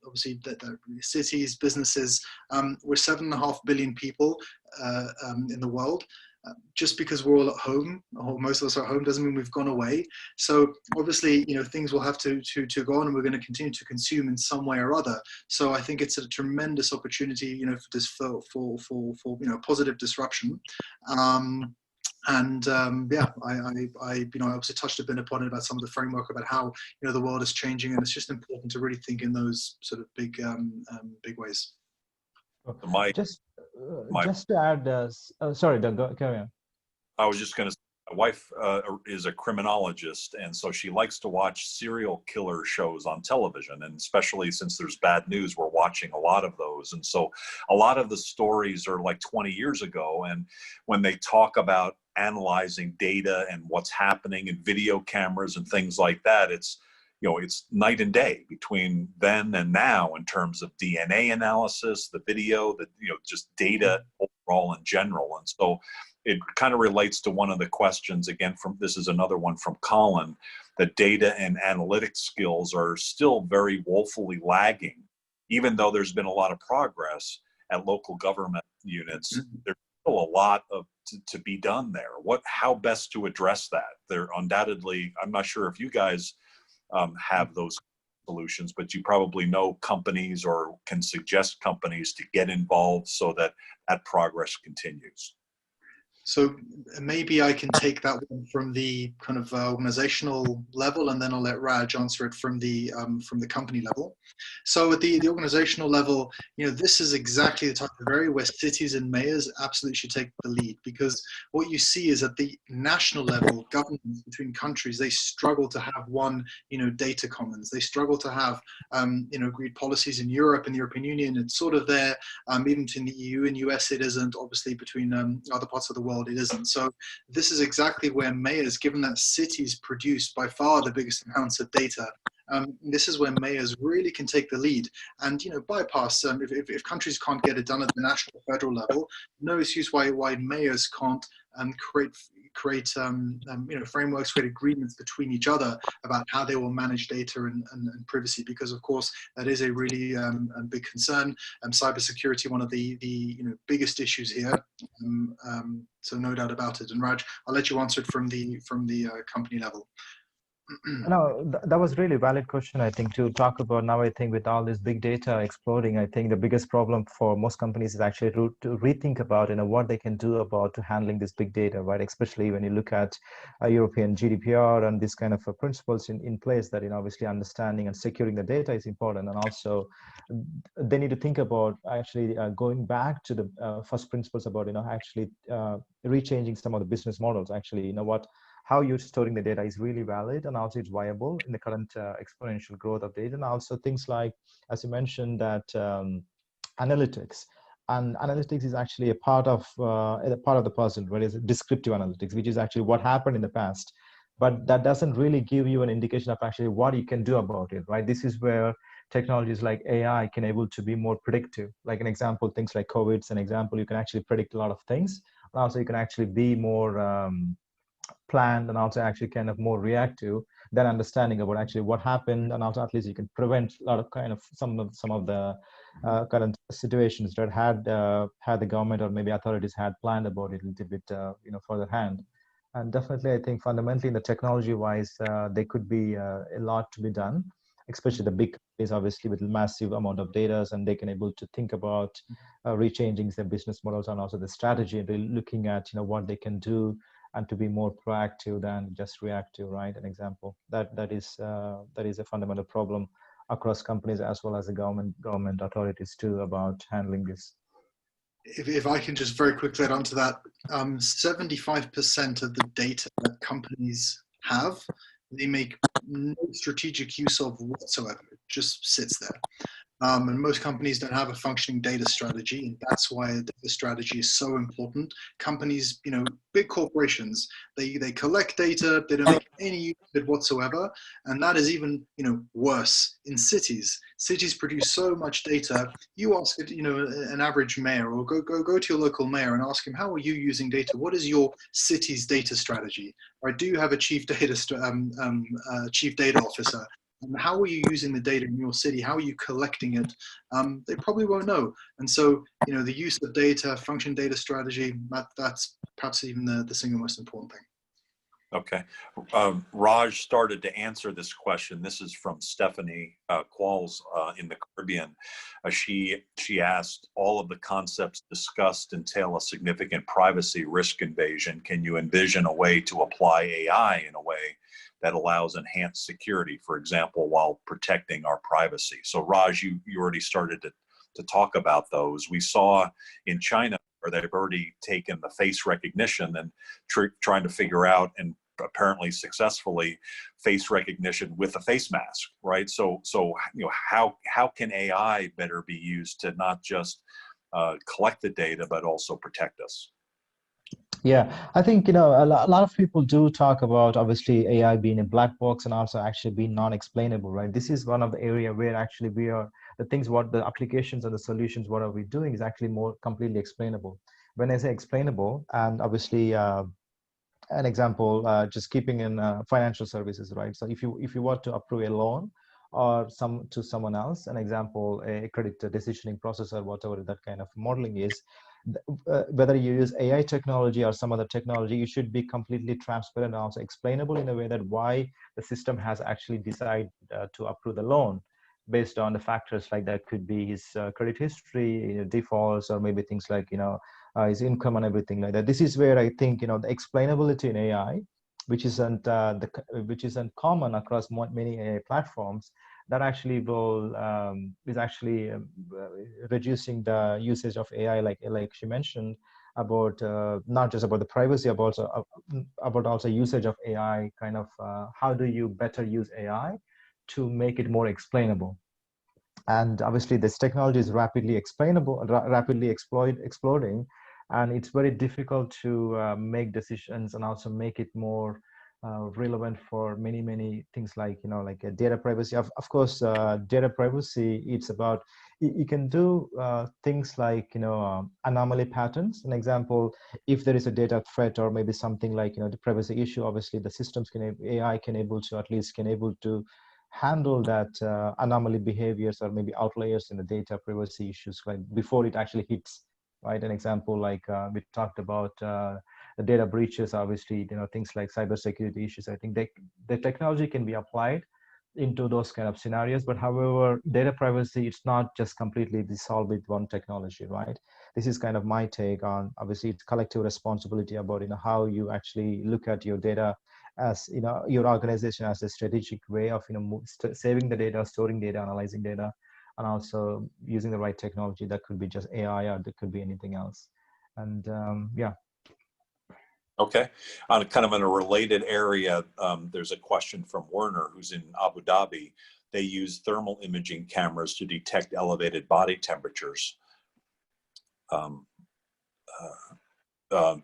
obviously the cities, businesses, we're 7.5 billion people in the world. Just because we're all at home, or most of us are at home, doesn't mean we've gone away. So obviously, things will have to go on, and we're going to continue to consume in some way or other. So I think it's a tremendous opportunity, for this for positive disruption. Yeah, I obviously touched a bit upon it about some of the framework about how the world is changing, and it's just important to really think in those sort of big ways. Just to add, sorry, Doug, carry on. I was just going to say, my wife is a criminologist, and so she likes to watch serial killer shows on television, and especially since there's bad news, we're watching a lot of those. And so a lot of the stories are like 20 years ago, and when they talk about analyzing data and what's happening in video cameras and things like that, it's it's night and day between then and now in terms of DNA analysis, the video, just data overall in general. And so it kind of relates to one of the questions, again, this is another one from Colin, that data and analytics skills are still very woefully lagging, even though there's been a lot of progress at local government units. There's still a lot to be done there. How best to address that? There undoubtedly, I'm not sure if you guys have those solutions, but you probably know companies or can suggest companies to get involved so that that progress continues. So maybe I can take that one from the kind of organizational level, and then I'll let Raj answer it from the company level. So at the organizational level, this is exactly the type of area where cities and mayors absolutely should take the lead, because what you see is at the national level, governments between countries, they struggle to have one, data commons. They struggle to have, agreed policies in Europe and the European Union. It's sort of there, even between the EU and US, it isn't. Obviously, between other parts of the world, it isn't. So this is exactly where mayors, given that cities produce by far the biggest amounts of data, this is where mayors really can take the lead and bypass. If countries can't get it done at the national or federal level, no excuse why mayors can't create frameworks, create agreements between each other about how they will manage data and privacy, because of course that is a really big concern. Cybersecurity, one of the biggest issues here. So no doubt about it. And Raj, I'll let you answer it from the company level. No, that was really a valid question, I think, to talk about now. I think with all this big data exploding, I think the biggest problem for most companies is actually to rethink about what they can do about handling this big data, right? Especially when you look at European GDPR and this kind of principles in place that obviously understanding and securing the data is important. And also they need to think about actually going back to the first principles about actually rechanging some of the business models. Actually, how you're storing the data is really valid, and also it's viable in the current exponential growth of data. And also things like, as you mentioned, that analytics. And analytics is actually a part of the puzzle, where it's descriptive analytics, which is actually what happened in the past. But that doesn't really give you an indication of actually what you can do about it, right? This is where technologies like AI can able to be more predictive. Like an example, things like COVID's an example, you can actually predict a lot of things. And also you can actually be more planned and also actually kind of more reactive than understanding about actually what happened, and also at least you can prevent a lot of kind of some of the current situations that had the government or maybe authorities had planned about it a little bit furtherhand. And definitely I think fundamentally in the technology wise there could be a lot to be done, especially the big companies obviously with massive amount of data, and they can able to think about rechanging their business models and also the strategy, and really looking at what they can do and to be more proactive than just reactive, right? An example that is a fundamental problem across companies as well as the government authorities too about handling this. If I can just very quickly add on to that, 75% of the data that companies have, they make no strategic use of whatsoever. It just sits there. And most companies don't have a functioning data strategy, and that's why a data strategy is so important. Companies, big corporations, they collect data, they don't make any use of it whatsoever, and that is even worse in cities. Cities produce so much data. You ask an average mayor, or go to your local mayor and ask him, how are you using data? What is your city's data strategy? Right? Do you have a chief data officer? How are you using the data in your city? How are you collecting it? They probably won't know. And so, the use of data, function data strategy, that's perhaps even the single most important thing. Okay. Raj started to answer this question. This is from Stephanie Qualls in the Caribbean. She asked, all of the concepts discussed entail a significant privacy risk invasion. Can you envision a way to apply AI in a way that allows enhanced security, for example, while protecting our privacy? So Raj, you already started to talk about those. We saw in China where they've already taken the face recognition and trying to figure out, and apparently successfully, face recognition with a face mask, right? So how can AI better be used to not just collect the data, but also protect us? Yeah, I think, a lot of people do talk about obviously AI being a black box and also actually being non-explainable, right? This is one of the area where actually we are, the things, what the applications and the solutions, what are we doing is actually more completely explainable. When I say explainable, and obviously an example, just keeping in financial services, right? So if you want to approve a loan or some to someone else, an example, a credit decisioning process or whatever that kind of modeling is, whether you use AI technology or some other technology, you should be completely transparent and also explainable in a way that why the system has actually decided to approve the loan based on the factors like that could be his credit history, defaults, or maybe things like, his income and everything like that. This is where I think, the explainability in AI, which isn't common across many AI platforms, that actually will is actually reducing the usage of AI, like she mentioned about not just about the privacy, about also usage of AI. Kind of how do you better use AI to make it more explainable? And obviously this technology is rapidly explainable, rapidly exploding, and it's very difficult to make decisions and also make it more relevant for many things, like like data privacy. Of course, data privacy, it's about, you can do things like anomaly patterns. An example, if there is a data threat or maybe something like the privacy issue, obviously the systems can, AI can able to, at least can able to handle that anomaly behaviors or maybe outliers in the data privacy issues, like before it actually hits, right? An example, like we talked about the data breaches, obviously, things like cybersecurity issues. I think the technology can be applied into those kind of scenarios, but however, data privacy, it's not just completely solved with one technology, right? This is kind of my take on, obviously, it's collective responsibility about how you actually look at your data, as your organization as a strategic way of saving the data, storing data, analyzing data, and also using the right technology. That could be just AI, or that could be anything else. And yeah. Okay. On kind of in a related area, there's a question from Werner, who's in Abu Dhabi. They use thermal imaging cameras to detect elevated body temperatures. Um,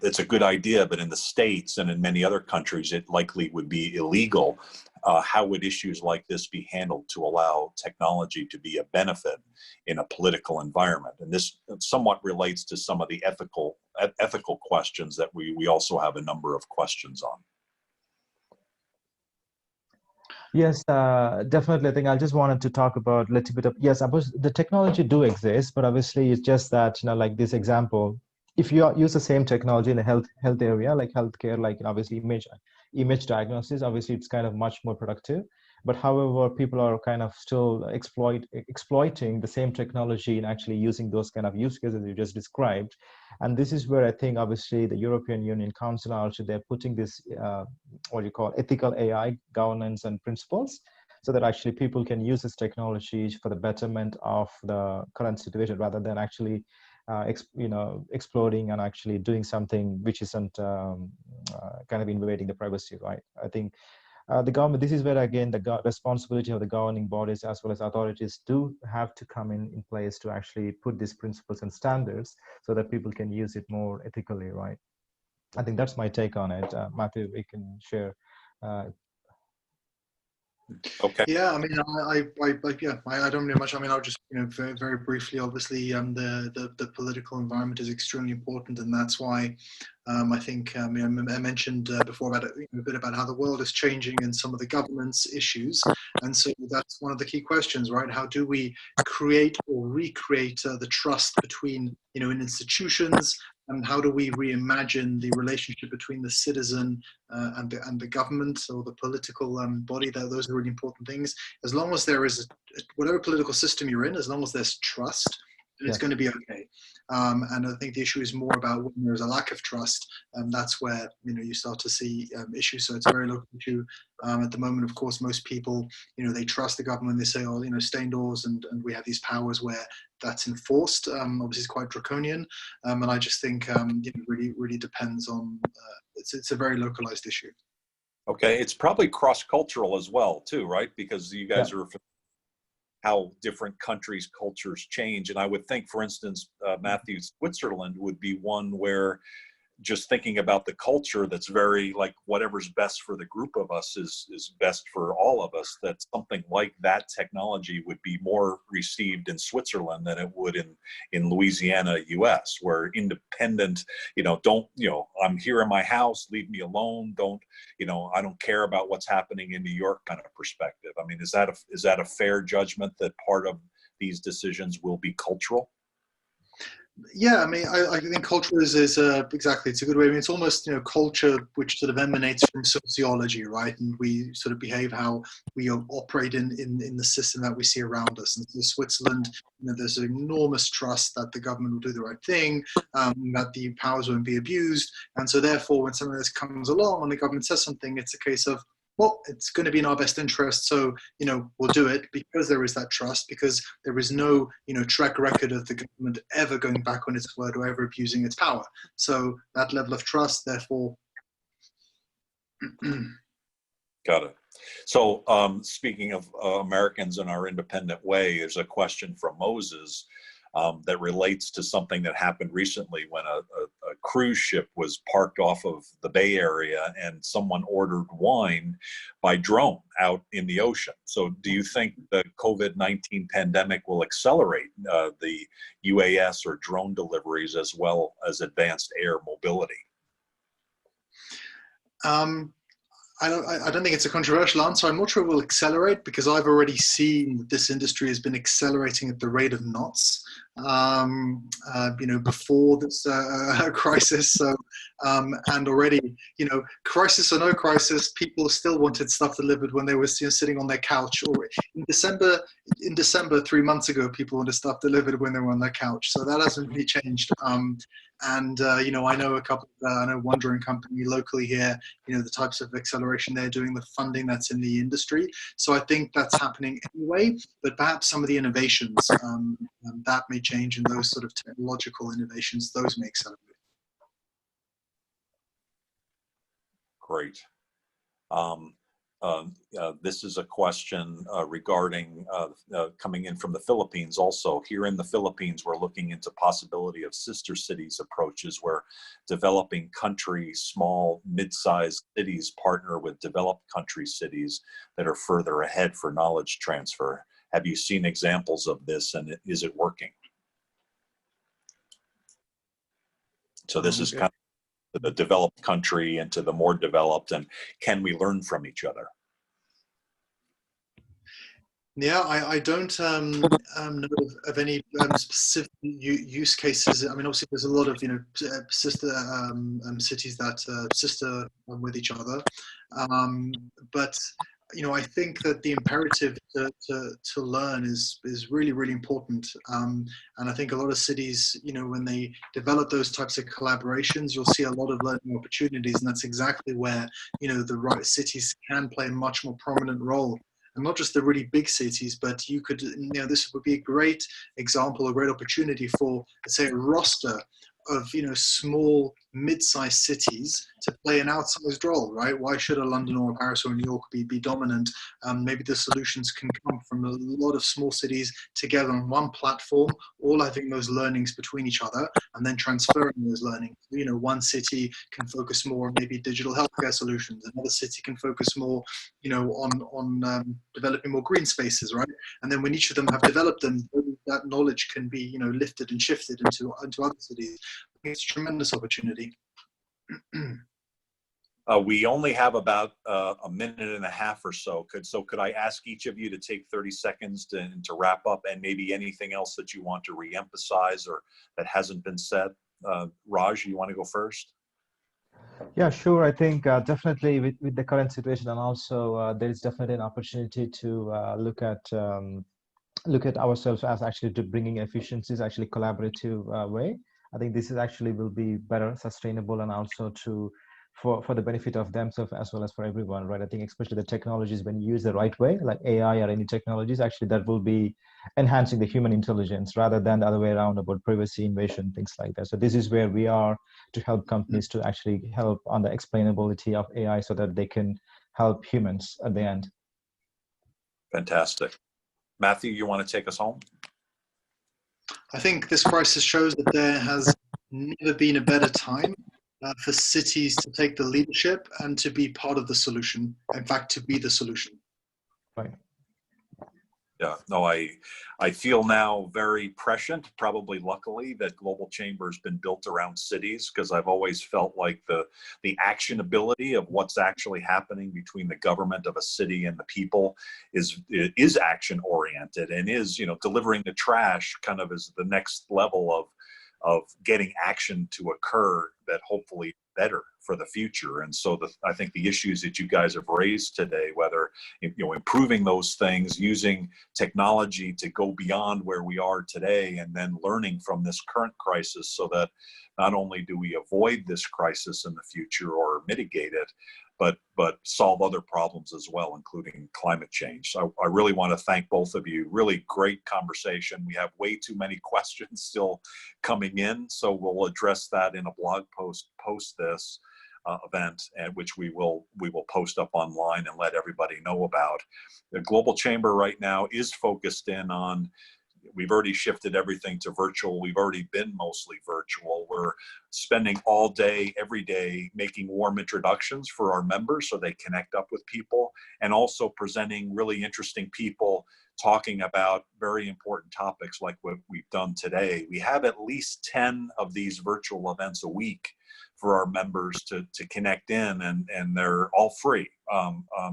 it's a good idea, but in the States and in many other countries, it likely would be illegal. How would issues like this be handled to allow technology to be a benefit in a political environment? And this somewhat relates to some of the ethical questions that we also have a number of questions on. Yes, definitely. I think I just wanted to talk about a little bit of, yes, the technology do exist, but obviously it's just that, like this example, if you use the same technology in the health area, like healthcare, like obviously image diagnosis, obviously it's kind of much more productive. But however, people are kind of still exploiting the same technology and actually using those kind of use cases you just described. And this is where I think obviously the European Union Council, also they're putting this what you call ethical AI governance and principles, so that actually people can use this technology for the betterment of the current situation, rather than actually exploding and actually doing something which isn't kind of invading the privacy, right? I think the government, this is where again the responsibility of the governing bodies as well as authorities do have to come in place to actually put these principles and standards so that people can use it more ethically, right? I think that's my take on it. Matthew, we can share. Okay. Yeah, I mean, I don't know much. I mean, I'll just, very, very briefly. Obviously, the political environment is extremely important, and that's why I think I mentioned before about a bit about how the world is changing and some of the governance issues, and so that's one of the key questions, right? How do we create or recreate the trust between in institutions, and how do we reimagine the relationship between the citizen and the government or the political body? Those are really important things. As long as there is whatever political system you're in, as long as there's trust, then it's going to be okay. And I think the issue is more about when there's a lack of trust, and that's where you start to see issues. So it's a very local issue at the moment. Of course, most people they trust the government. They say, oh, stay indoors, and we have these powers where that's enforced. Obviously, it's quite draconian, and I just think really depends on. It's a very localized issue. Okay, it's probably cross-cultural as well, too, right? Because you guys are how different countries' cultures change. And I would think, for instance, Matthew, Switzerland would be one where just thinking about the culture that's very like whatever's best for the group of us is best for all of us, that something like that technology would be more received in Switzerland than it would in Louisiana, US, where independent, I'm here in my house, leave me alone, don't, I don't care about what's happening in New York kind of perspective. I mean, is that a fair judgment that part of these decisions will be cultural? Yeah, I mean, I think culture is exactly, it's a good way. I mean, it's almost, culture which sort of emanates from sociology, right? And we sort of behave how we operate in the system that we see around us. And so Switzerland, there's an enormous trust that the government will do the right thing, that the powers won't be abused. And so therefore, when something like this comes along and the government says something, it's a case of, well, it's going to be in our best interest, so we'll do it, because there is that trust, because there is no track record of the government ever going back on its word or ever abusing its power. So that level of trust, therefore. Got it. So speaking of Americans in our independent way, there's a question from Moses that relates to something that happened recently when a cruise ship was parked off of the Bay Area and someone ordered wine by drone out in the ocean. So do you think the COVID-19 pandemic will accelerate the UAS or drone deliveries as well as advanced air mobility? I don't think it's a controversial answer. I'm not sure it will accelerate, because I've already seen that this industry has been accelerating at the rate of knots, before this crisis. So, and already, crisis or no crisis, people still wanted stuff delivered when they were sitting on their couch. Or in December 3 months ago, people wanted stuff delivered when they were on their couch. So that hasn't really changed. I know one drone company locally here, the types of acceleration they're doing, the funding that's in the industry. So I think that's happening anyway, but perhaps some of the innovations that may change, and those sort of technological innovations, those may accelerate. Great. This is a question regarding coming in from the Philippines. Also, here in the Philippines, we're looking into possibility of sister cities approaches, where developing country, small, mid-sized cities partner with developed country cities that are further ahead for knowledge transfer. Have you seen examples of this, and is it working? So this is kind of the developed country into the more developed, and can we learn from each other? Yeah, I don't know of any specific use cases. I mean, obviously, there's a lot of sister cities that sister with each other, but I think that the imperative to learn is really, really important. And I think a lot of cities, when they develop those types of collaborations, you'll see a lot of learning opportunities, and that's exactly where the right cities can play a much more prominent role. And not just the really big cities, but you could, this would be a great example, a great opportunity for, let's say, a roster of, small, mid-sized cities to play an outsized role, right? Why should a London or a Paris or a New York be dominant? Maybe the solutions can come from a lot of small cities together on one platform, all having those learnings between each other, and then transferring those learnings. One city can focus more on maybe digital healthcare solutions. Another city can focus more, on developing more green spaces, right? And then when each of them have developed them, that knowledge can be, lifted and shifted into other cities. I think it's a tremendous opportunity. We only have about a minute and a half or so. Could I ask each of you to take 30 seconds to wrap up, and maybe anything else that you want to reemphasize or that hasn't been said? Raj, you want to go first? Yeah, sure. I think definitely with the current situation, and also there is definitely an opportunity to look at ourselves as actually to bringing efficiencies, actually collaborative way. I think this is actually will be better, sustainable, and also for the benefit of themselves as well as for everyone, right? I think especially the technologies, when used the right way, like AI or any technologies, actually that will be enhancing the human intelligence rather than the other way around about privacy invasion, things like that. So this is where we are to help companies to actually help on the explainability of AI so that they can help humans at the end. Fantastic. Matthew, you want to take us home? I think this crisis shows that there has never been a better time for cities to take the leadership and to be part of the solution. In fact, to be the solution. Right. Yeah, no, I feel now very prescient, probably luckily, that Global Chamber has been built around cities, because I've always felt like the actionability of what's actually happening between the government of a city and the people is action oriented, and is, delivering the trash kind of is the next level of getting action to occur that hopefully better for the future. And so I think the issues that you guys have raised today, whether improving those things, using technology to go beyond where we are today, and then learning from this current crisis, so that not only do we avoid this crisis in the future or mitigate it, but solve other problems as well, including climate change. So I really want to thank both of you. Really great conversation. We have way too many questions still coming in, so we'll address that in a blog post this event, and which we will post up online and let everybody know about. The Global Chamber right now is focused in on, we've already shifted everything to virtual. We've already been mostly virtual. We're spending all day, every day, making warm introductions for our members so they connect up with people, and also presenting really interesting people talking about very important topics like what we've done today. We have at least 10 of these virtual events a week for our members to connect in, and they're all free.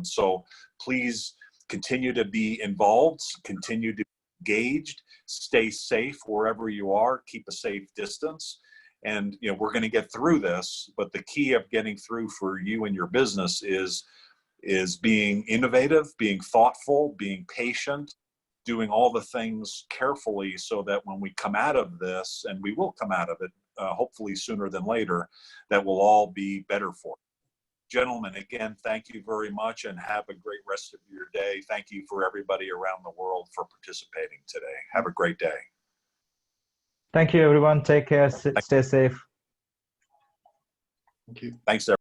So please continue to be involved, continue to be engaged, stay safe wherever you are, keep a safe distance. And we're going to get through this, but the key of getting through for you and your business is being innovative, being thoughtful, being patient, doing all the things carefully, so that when we come out of this, and we will come out of it, hopefully sooner than later, that we'll all be better for it. Gentlemen, again, thank you very much, and have a great rest of your day. Thank you for everybody around the world for participating today. Have a great day. Thank you, everyone. Take care. Stay safe. Thank you. Thanks, everyone.